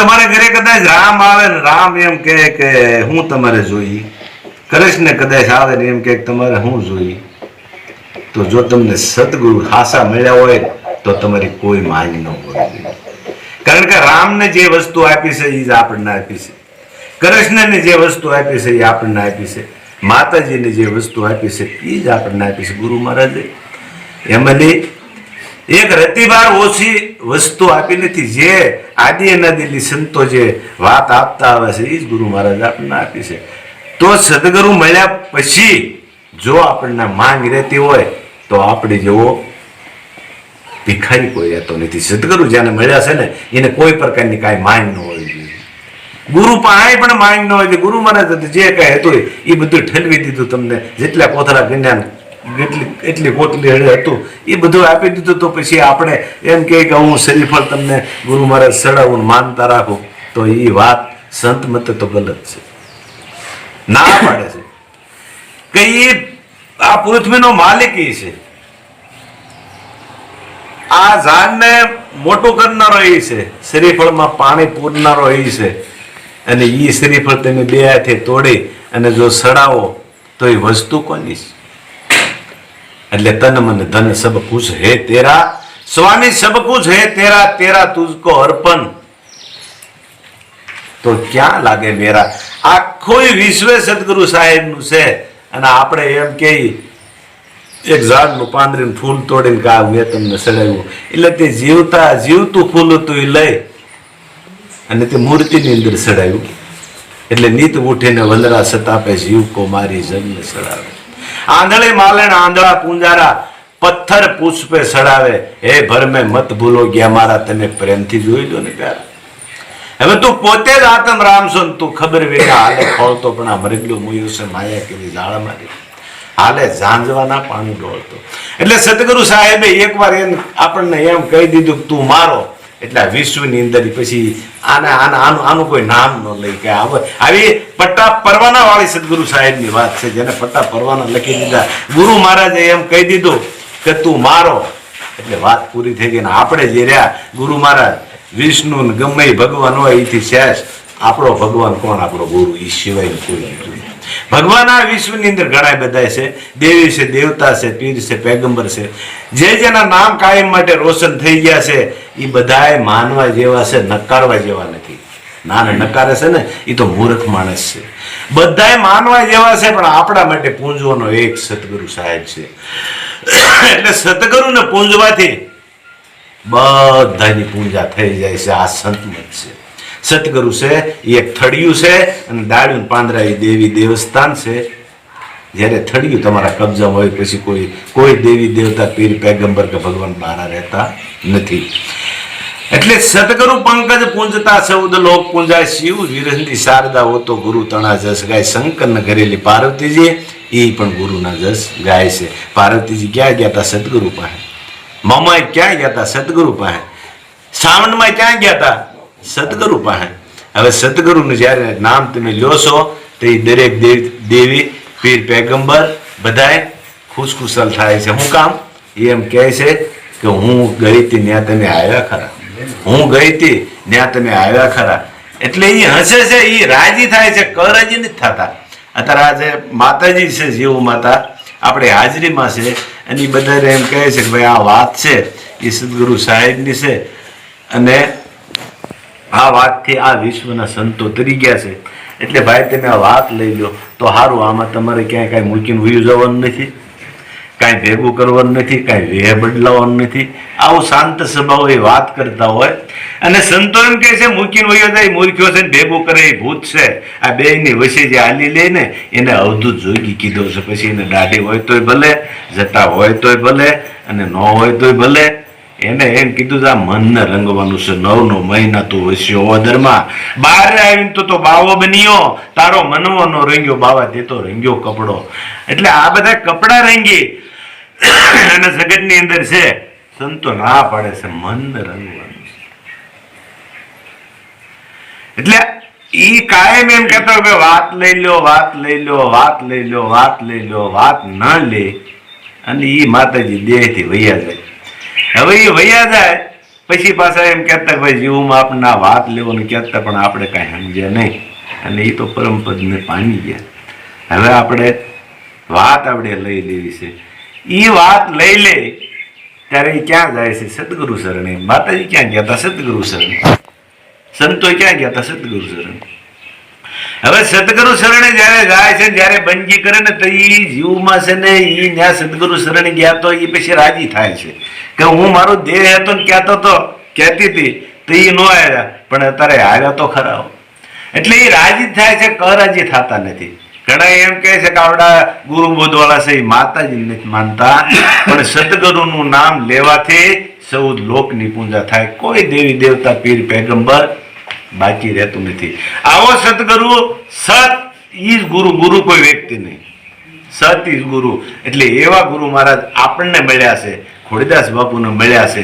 તમારે ઘરે કદાચ રામ આવે ને રામ એમ કહે કે હું તમારે જોઈ, કૃષ્ણ કદાચ આવે ને એમ કે તમારે હું જોઈ, તો જો તમને સદગુરુ ખાસા મળ્યા હોય તો તમારી કોઈ માન ન હોય. કારણ કે રામને જે વસ્તુ આપી છે એ જ આપણને આપી છે, કૃષ્ણને જે વસ્તુ આપી છે એ આપણને આપી છે, માતાજીને જે વસ્તુ આપી છે એ જ આપણને આપી છે ગુરુ મહારાજે. એમાંથી એક રતિભાર ઓછી વસ્તુ આપી નથી. જે આદિ અનાદિની સંતો જે વાત આપતા આવે છે એ જ ગુરુ મહારાજ આપણને આપી છે. તો સદગુરુ મળ્યા પછી જો આપણને માંગ રહેતી હોય તો આપણે જેવો ભિખારી કોઈ રહેતો નથી. સદગુરુ જેને મળ્યા છે ને એને કોઈ પ્રકારની કાંઈ માંગ ન હોવી જોઈએ. ગુરુ પાસે પણ માંગ ન હોય. ગુરુ મહારાજ જે કઈ હતું એ બધું ઠલવી દીધું. તમને જેટલા કોથળા જ્ઞાન એટલી કોટલી હતું એ બધું આપી દીધું. તો પછી આપણે એમ કે હું શરીફળ તમને ગુરુ મહારાજ સડાવું માનતા રાખું તો એ વાત સંત મતે તો ગલત છે. ના પાડે છે કે એ આ પૃથ્વીનો માલિક એ છે, આ ઝાડને મોટું કરનારો એ છે, શરીફળમાં પાણી પૂરનારો એ છે. અને એ શરીફળ તમે બે હાથે તોડી અને જો સડાવો તો એ વસ્તુ કોની છે? એટલે તન मन धन सब कुछ है तेरा स्वामी, सब कुछ है तेरा, तेरा तुझको अर्पण तो ક્યાં લાગે મેરા. આખું વિશ્વ સદગુરુ સાહેબ નું છે. અને આપણે એમ કે એક ઝાડનું પાંદડીનું ફૂલ તોડીને કા મેં તમને સડાવ્યું, એટલે તે જીવતું ફૂલ હતું એ લઈ અને તે મૂર્તિની અંદર સડાવ્યું. એટલે નીત ઉઠીને વંદરા સતાપે જીવ કો મારી જન્મ સડાવે. આંધળે માલણ આંધળા પૂંજારા પથ્થર પુષ્પે સડાવે. હે ભર મેં મત ભૂલો ગયા મારા, તને પ્રેમથી જોઈ લો ને પ્યારા. હવે તું પોતે જ આત્મ રામ છો, તું ખબર વેગા હાલે ખોળતો પણ આ મરેગલું મુયું છે માયા કેવી જાળ મારી હાલે ઝાંઝવાના પાણી ડોળતો. એટલે સદગુરુ સાહેબે એકવાર આપણને એમ કહી દીધું કે તું મારો. એટલે આ વિશ્વની અંદર પછી આનું કોઈ નામ ન લઈ કે આવી પટ્ટા પરવાના વાળી સદગુરુ સાહેબ ની વાત છે, જેને પટ્ટા પરવાના લખી દીધા. ગુરુ મહારાજે એમ કહી દીધું કે તું મારો એટલે વાત પૂરી થઈ ગઈ. ને આપણે જે રહ્યા ગુરુ મહારાજ વિષ્ણુ ગમે ભગવાન હોય એથી શેષ આપણો ભગવાન કોણ? આપણો ગુરુ. એ સિવાય કોઈ ભગવાન આ વિશ્વની અંદર ઘણા બધા છે. દેવી છે, દેવતા છે, પીર છે, પેગંબર છે. જે જેના નામ કાયમ માટે રોશન થઈ ગયા છે એ બધાય માનવા જેવા છે, નકારવા જેવા નથી. ના નકારે છે ને એ તો મૂર્ખ માણસ છે. બધાય માનવા જેવા છે પણ આપણા માટે પૂંજવાનો એક સતગુરુ સાહેબ છે. એટલે સતગુરુને પૂંજવાથી બધાની પૂજા થઈ જાય છે. આ સંતમત છે. સતગુરુ છે એ એક થડિયું છે અને દાળિયું પાંદરા એ દેવી દેવસ્થાન છે. જ્યારે થડિયું તમારા કબજામાં હોય પછી કોઈ દેવી દેવતા પીર પેગંબર કે ભગવાન બહાર રહેતા નથી. એટલે સતગુરુ પંકજ પૂંજતા સૌદ લોક પૂંજાય, શિવ વિરંદી શારદા હો તો ગુરુ તણા જસ ગાય. શંકર ને ઘરેલી પાર્વતીજી એ પણ ગુરુના જસ ગાય છે. પાર્વતીજી ક્યાં ગયા હતા? સદગુરુ પાસે. મામા ક્યાં ગયા હતા? સદગુરુ પાસે. શ્રાવણમાં ક્યાં ગયા હતા? સદગુરુ પાસે. હવે સદગુરુનું જયારે નામ તમે લ્યો છો તો એ દરેક દેવી પીર પેગંબર બધાય ખુશખુશાલ થાય છે. શું કામ? એમ કહે છે કે હું ગઈ હતી ત્યાં તમે આવ્યા ખરા, હું ગઈ હતી ત્યાં તમે આવ્યા ખરા. એટલે એ હસે છે, એ રાજી થાય છે, કરાજી નથી થતા. અત્યારે આજે માતાજી છે, જીવ માતા આપણે હાજરીમાં છે અને એ બધા એમ કહે છે કે ભાઈ આ વાત છે એ સદગુરુ સાહેબની છે અને આ વાતથી આ વિશ્વના સંતો તરી ગયા છે. એટલે ભાઈ તમે આ વાત લઈ લો તો સારું. આમાં તમારે ક્યાંય કાંઈ મૂકીને વયું જવાનું નથી, કાંઈ ભેગું કરવાનું નથી, કાંઈ વેહ બદલાવાનું નથી. આવું શાંત સ્વભાવ એ વાત કરતા હોય અને સંતો એમ કહે છે મૂકીને વયો જાય મૂર્ખ્યો છે, ભેગું કરે એ ભૂત છે. આ બેયની વચ્ચે જે હાલી લે ને એને અવધૂત જોગી કીધો છે. પછી એને દાઢી હોય તોય ભલે, જટા હોય તોય ભલે અને ન હોય તોય ભલે. એને એમ કીધું આ મનને રંગવાનું છે. 9 મહિના તું વસ્યો ઓદરમાં, બહાર આવીને તો બાવો બન્યો, તારો મનવો નો રંગ્યો, બાવા દેતો રંગ્યો કપડો. એટલે આ બધા કપડા રંગી અને જગતની અંદર છે. સંતો ના પાડે છે મનને રંગવાનું. એટલે ઈ કાયમ એમ કહેતો કે વાત લઈ લો, વાત લઈ લો, વાત લઈ લો, વાત લઈ લો. વાત ન લે અને ઈ માતાજી દેહથી વૈયા જાય. હવે એ વૈયા જાય પછી પાછા એમ કહેતા ભાઈ જીવમાં આપણને આ વાત લેવાનું કહેતા પણ આપણે કાંઈ સમજ્યા નહીં અને એ તો પરમપદને પામી ગયા. હવે આપણે વાત આપણે લઈ લેવી છે. એ વાત લઈ લે ત્યારે એ ક્યાં જાય છે? સદગુરુ શરણે. માતાજી ક્યાં ગયા હતા? સદગુરુ શરણે. સંતો ક્યાં ગયા હતા? સદગુરુ શરણે. હવે સદગુરુ શરણે જયારે જાય છે, જયારે બંજી કરે ને તો એ જીવમાં છે ને એ ત્યાં સદગુરુ શરણે ગયા તો એ પછી રાજી થાય છે કે હું મારો દેહ હતો ને કહેતો તો કહેતી હતી તો એ ન આવ્યા પણ અત્યારે આવ્યા તો ખરા. એટલે એ રાજી થાય છે, કરાજી થતા નથી. ઘણા એમ કહે છે કે આવડા ગુરુ બોધવાળા છે એ માતાજી નથી માનતા, પણ સદગુરુનું નામ લેવાથી 14 લોકની પૂજા થાય. કોઈ દેવી દેવતા પીર પેગંબર બાકી રહેતું નથી. આવો સદગુરુ સત ઈ જ ગુરુ, ગુરુ કોઈ વ્યક્તિ નહીં, સત ઈ જ ગુરુ. એટલે એવા ગુરુ મહારાજ આપણને મળ્યા છે, ખોડીદાસ બાપુને મળ્યા છે.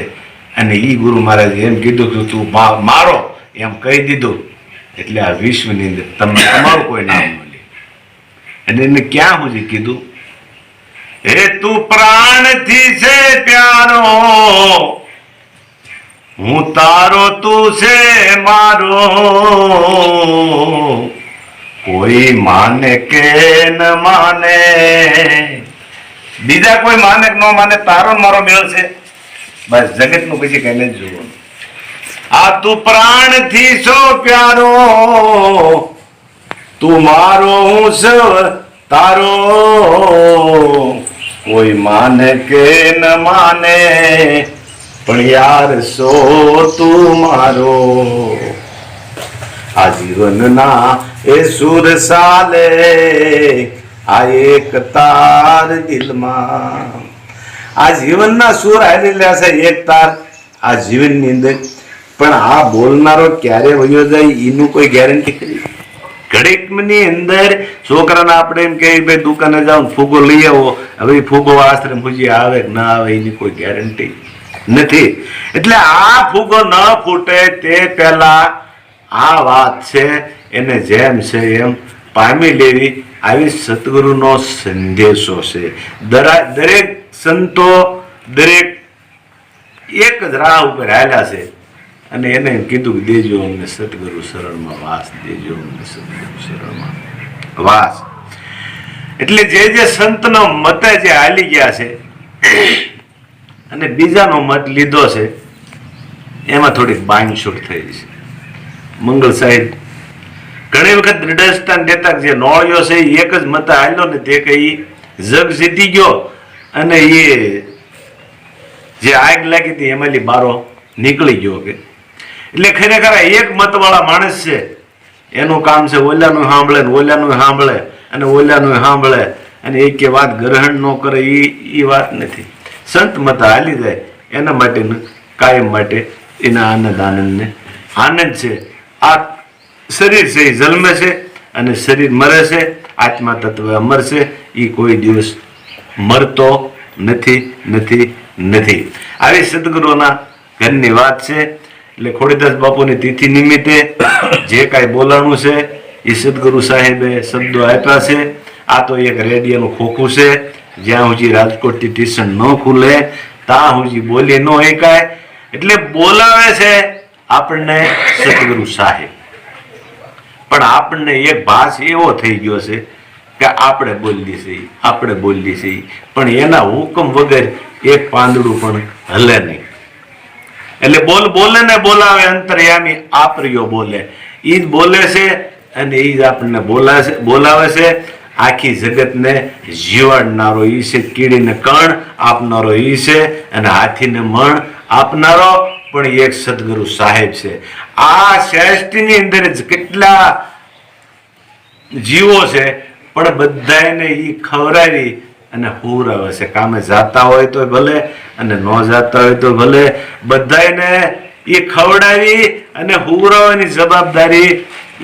અને ઈ ગુરુ મહારાજ એમ કીધું કે તું મારો એમ કહી દીધું એટલે આ વિશ્વની અંદર તમને તમારું કોઈ નામ મળે. અને એને ક્યાં સુધી કીધું? હે તું પ્રાણથી છે પ્યારો, હું તારો તું છે મારો, કોઈ માને કે ન માને, બીજા કોઈ માને કે ન માને, તારો મારો મેળ છે. બસ જગત નું પછી કઈ નથી જોવાનું. આ તું પ્રાણ થી છો પ્યારો, તું મારો હું સૌ તારો, કોઈ માને કે ન માને, પણ યાર સો તું મારો. આ જીવનના એ સુર સાલે આ એક તાર દિલમાં. આ જીવનના સુર આવેલા છે એક તાર આ જીવનની અંદર, પણ આ બોલનારો ક્યારે વયો જાય એનું કોઈ ગેરંટી કરી? ઘડીકની અંદર છોકરાને આપણે એમ કહે ભાઈ દુકાને જાઓ ફૂગો લઈ આવો, હવે ફૂગો આશ્રમ પૂજી આવે કે ના આવે એની કોઈ ગેરંટી નથી. એટલે આ ફૂગો ન ફૂટે તે પહેલા આ વાત છે એને જેમ છે એમ પામી લેવી. આવી સદગુરુનો સંદેશો છે. દરેક સંતો દરેક એક જ રાહ ઉપર હાલ્યા છે અને એને કીધું કે દેજો અમને સદગુરુ શરણમાં વાસ, દેજો અમને સદગુરુ શરણમાં વાસ. એટલે જે જે સંતનો મતે જે હાલી ગયા છે અને બીજાનો મત લીધો છે એમાં થોડીક બાંધછોડ થઈ છે. મંગળ સાહેબ ઘણી વખત દ્રઢસ્થાન દેતા જે નોળિયો છે એક જ મત હાલ્યો ને તે કઈ જગ જીતી ગયો અને એ જે આગ લાગી હતી એમાંથી બારો નીકળી ગયો કે. એટલે ખરેખર એક મત વાળા માણસ છે એનું કામ છે ઓલાનું સાંભળે ને ઓલાનું સાંભળે અને ઓલાનું સાંભળે અને એક વાત ગ્રહણ ન કરે એ વાત નથી. સંત મત હાલી જાય એના માટે કાયમ માટે એના આનંદ આનંદ છે. આ શરીર છે એ જન્મે છે અને શરીર મરે છે, આત્મા તત્વ અમર છે, એ કોઈ દિવસ મરતો નથી નથી નથી. આવી સદગુરુના ઘરની વાત છે. એટલે ખોડીદાસ બાપુની તિથિ નિમિત્તે જે કાંઈ બોલાણું છે એ સદગુરુ સાહેબે શબ્દો આપ્યા છે. આ તો એક રેડિયોનું ખોખું છે. જ્યાં સુધી રાજકોટથી સ્ટેશન ન ખુલે ત્યાં સુધી બોલી ન એકાય. એટલે બોલાવે છે આપણને સદગુરુ સાહેબ, પણ આપણને એક ભાસ એવો થઈ ગયો છે કે આપણે બોલી છીએ, આપણે બોલી છીએ, પણ એના હુકમ વગર એક પાંદડું પણ હલે નહીં. એટલે બોલે ને બોલાવે અંતર્યામી આપ્રિયો બોલે, એ જ બોલે છે અને એ જ આપણને બોલાવે છે. આખી જગતને જીવાડનારો ઈ છે, કીડીને કણ આપનારો ઈ છે અને હાથીને મણ આપનારો પણ એક સદગુરુ સાહેબ છે. આ શ્રેષ્ઠની અંદર જ કેટલા જીવો છે પણ બધાને ઈ ખવડાવી અને હુરાવે છે. કામે જાતા હોય તો ભલે અને ન જાતા હોય તો ભલે, બધાને એ ખવડાવી અને હુરાવાની જવાબદારી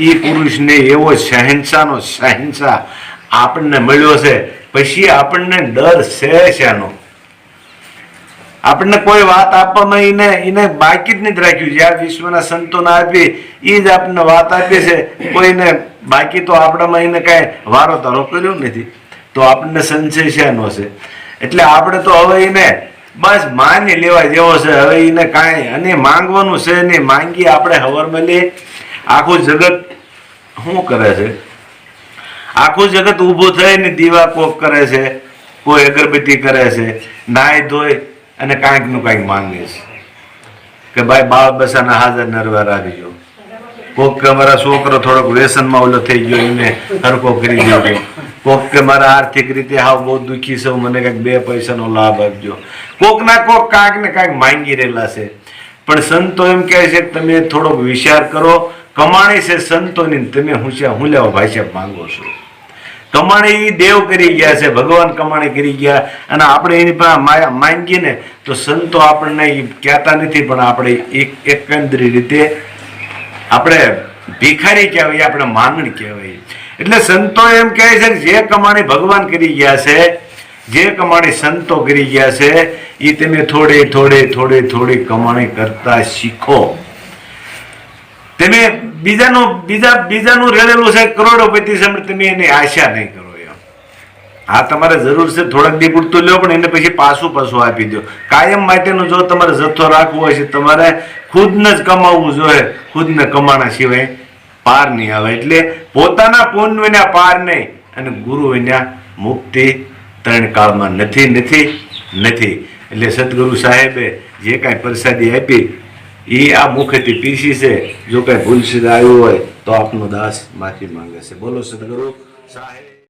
એ પુરુષને એવો શહેનશાહનો શહેનશાહ આપણને મળ્યો છે. પછી આપણને ડર છે શાનો? આપણને કોઈ વાત આપવામાં એને બાકી જ નથી રાખ્યું. જ્યાં વિશ્વના સંતોને આપી એ જ આપણને વાત આપી છે. કોઈને બાકી તો આપણામાં એને કાંઈ વારો તારો કર્યો નથી. તો આપણને સંશય શાનો છે? એટલે આપણે તો હવે એને બસ માની લેવા જેવો છે. હવે એને કાંઈ અને માંગવાનું છે ને, માંગી આપણે હવારમાં લે. આખું જગત શું કરે છે? આખું જગત ઊભું થઈને દીવા કોક કરે છે, કોઈ અગરબત્તી કરે છે, નાય ધોઈ અને કાંઈક નું કાંઈક માંગે છે કે ભાઈ બાળ બસાના હાજર નરવા રાખજો. કોક કે મારા છોકરો થોડોક વ્યસનમાં ઓલો થઈ ગયો, એને હરકો કરી દેજો. કોક કે મારા આર્થિક રીતે હાવ બહુ દુઃખી છે, મને કંઈક 2 પૈસાનો લાભ આપજો. કોક ના કોક કાંઈક ને કાંઈક માંગી રહેલા છે. પણ સંતો એમ કહે છે કે તમે થોડોક વિચાર કરો, કમાણી છે સંતોની, તમે હું લેવા ભાઈ માંગો છો? કમાણી દેવ કરી ગયા છે, ભગવાન કમાણી કરી ગયા, અને આપણે એની પાસે માંગીએ ને તો સંતો આપણને કહેતા નથી, પણ આપણે એકંદરી રીતે આપણે ભિખારી કહેવાય, આપણે માંગણ કહેવાય. એટલે સંતો એમ કહે છે કે જે કમાણી ભગવાન કરી ગયા છે, જે કમાણી સંતો કરી ગયા છે, એ તમે થોડી કમાણી કરતા શીખો. તમે બીજાનું રેડેલું છે કરોડોપતિ છે, તમે એની આશા નહીં કરો. હા, તમારે જરૂર છે થોડાક દી પૂરતું લો, પણ એને પછી પાછું આપી દો. કાયમ માટેનું જો તમારે જથ્થો રાખવો હોય છે, તમારે ખુદને જ કમાવવું જોઈએ. ખુદને કમાણા સિવાય પાર નહીં આવે. એટલે પોતાના પુણ્ય વિના પાર નહીં, અને ગુરુ વિના મુક્તિ 3 કાળમાં નથી. એટલે સદગુરુ સાહેબે જે કાંઈ પ્રસાદી આપી એ આ મુખેથી પીસી છે. જો કાંઈ ભૂલ સીધા આવ્યું હોય તો આપનો દાસ માફી માંગે છે. બોલો સદગુરુ સાહેબ.